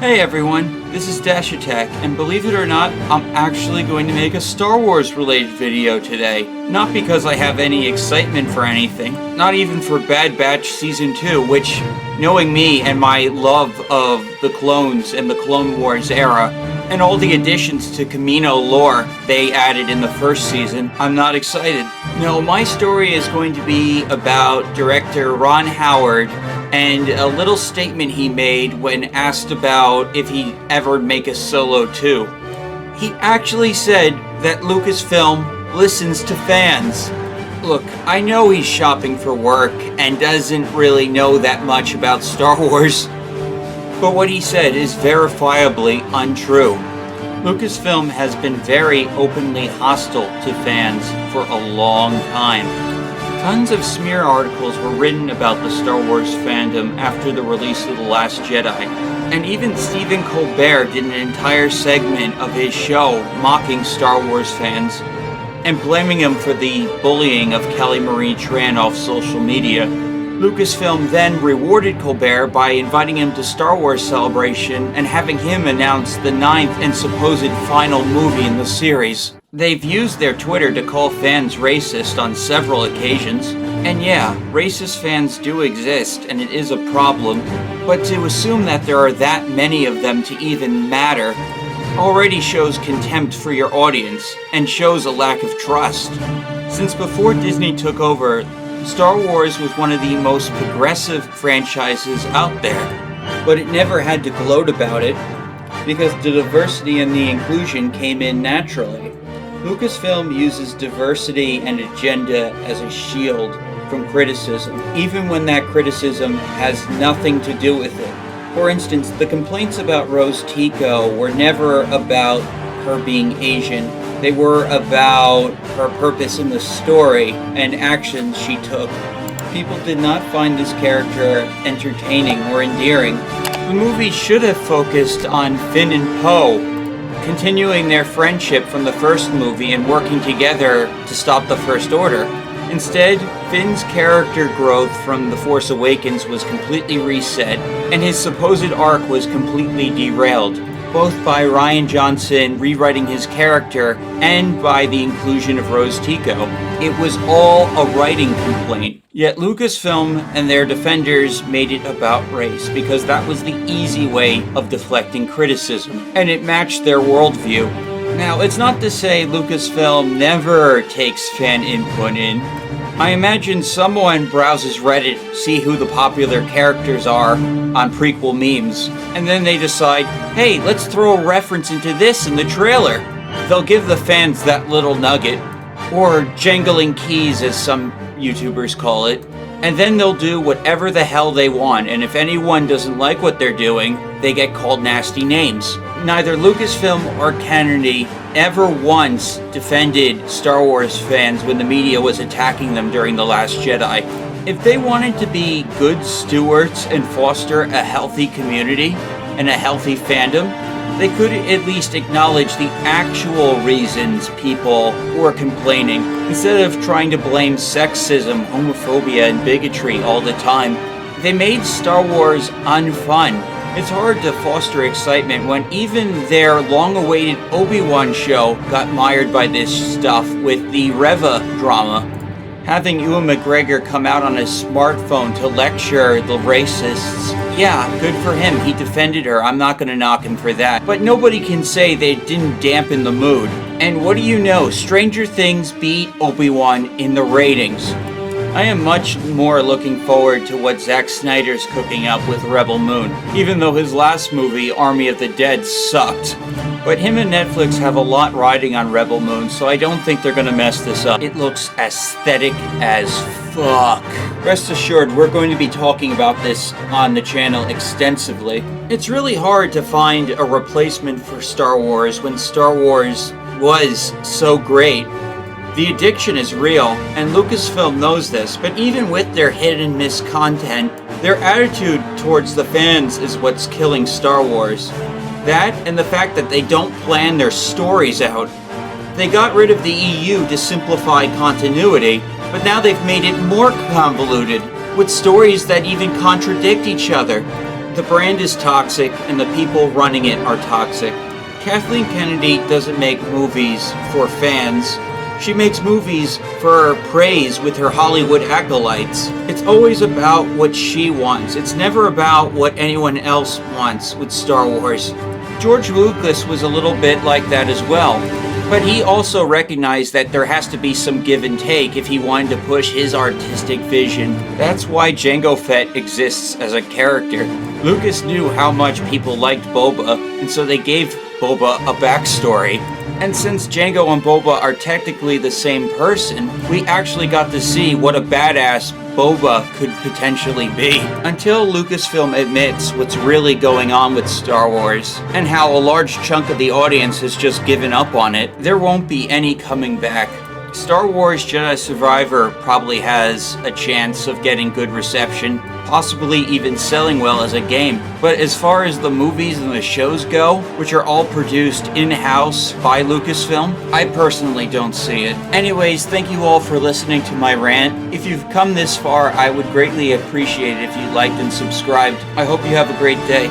Hey everyone, this is Dash Attack, and believe it or not, I'm actually going to make a Star Wars related video today. Not because I have any excitement for anything, not even for Bad Batch Season 2, which, knowing me and my love of the clones and the Clone Wars era, and all the additions to Camino lore they added in the first season, I'm not excited. No, my story is going to be about director Ron Howard and a little statement he made when asked about if he'd ever make a Solo 2. He actually said that Lucasfilm listens to fans. Look, I know he's shopping for work and doesn't really know that much about Star Wars, but what he said is verifiably untrue. Lucasfilm has been very openly hostile to fans for a long time. Tons of smear articles were written about the Star Wars fandom after the release of The Last Jedi, and even Stephen Colbert did an entire segment of his show mocking Star Wars fans and blaming them for the bullying of Kelly Marie Tran off social media. Lucasfilm then rewarded Colbert by inviting him to Star Wars Celebration and having him announce the 9th and supposed final movie in the series. They've used their Twitter to call fans racist on several occasions. And yeah, racist fans do exist, and it is a problem, but to assume that there are that many of them to even matter already shows contempt for your audience, and shows a lack of trust. Since before Disney took over, Star Wars was one of the most progressive franchises out there, but it never had to gloat about it, because the diversity and the inclusion came in naturally. Lucasfilm uses diversity and agenda as a shield from criticism, even when that criticism has nothing to do with it. For instance, the complaints about Rose Tico were never about her being Asian. They were about her purpose in the story and actions she took. People did not find this character entertaining or endearing. The movie should have focused on Finn and Poe, continuing their friendship from the first movie and working together to stop the First Order. Instead, Finn's character growth from The Force Awakens was completely reset, and his supposed arc was completely derailed, both by Rian Johnson rewriting his character and by the inclusion of Rose Tico. It was all a writing complaint. Yet Lucasfilm and their defenders made it about race because that was the easy way of deflecting criticism, and it matched their worldview. Now, it's not to say Lucasfilm never takes fan input in. I imagine someone browses Reddit, see who the popular characters are on prequel memes, and then they decide, hey, let's throw a reference into this in the trailer. They'll give the fans that little nugget, or jangling keys as some YouTubers call it, and then they'll do whatever the hell they want, and if anyone doesn't like what they're doing, they get called nasty names. Neither Lucasfilm or Kennedy ever once defended Star Wars fans when the media was attacking them during The Last Jedi. If they wanted to be good stewards and foster a healthy community and a healthy fandom, they could at least acknowledge the actual reasons people were complaining, instead of trying to blame sexism, homophobia, and bigotry all the time. They made Star Wars unfun. It's hard to foster excitement when even their long-awaited Obi-Wan show got mired by this stuff with the Reva drama. Having Ewan McGregor come out on his smartphone to lecture the racists, yeah, good for him, he defended her, I'm not gonna knock him for that. But nobody can say they didn't dampen the mood. And what do you know, Stranger Things beat Obi-Wan in the ratings. I am much more looking forward to what Zack Snyder's cooking up with Rebel Moon, even though his last movie, Army of the Dead, sucked. But him and Netflix have a lot riding on Rebel Moon, so I don't think they're gonna mess this up. It looks aesthetic as fuck. Rest assured, we're going to be talking about this on the channel extensively. It's really hard to find a replacement for Star Wars when Star Wars was so great. The addiction is real, and Lucasfilm knows this, but even with their hit-and-miss content, their attitude towards the fans is what's killing Star Wars. That, and the fact that they don't plan their stories out. They got rid of the EU to simplify continuity, but now they've made it more convoluted, with stories that even contradict each other. The brand is toxic, and the people running it are toxic. Kathleen Kennedy doesn't make movies for fans. She makes movies for praise with her Hollywood acolytes. It's always about what she wants. It's never about what anyone else wants with Star Wars. George Lucas was a little bit like that as well. But he also recognized that there has to be some give and take if he wanted to push his artistic vision. That's why Jango Fett exists as a character. Lucas knew how much people liked Boba, and so they gave Boba a backstory. And since Jango and Boba are technically the same person, we actually got to see what a badass Boba could potentially be. Until Lucasfilm admits what's really going on with Star Wars, and how a large chunk of the audience has just given up on it, there won't be any coming back. Star Wars Jedi Survivor probably has a chance of getting good reception, possibly even selling well as a game. But as far as the movies and the shows go, which are all produced in-house by Lucasfilm, I personally don't see it. Anyways, thank you all for listening to my rant. If you've come this far, I would greatly appreciate it if you liked and subscribed. I hope you have a great day.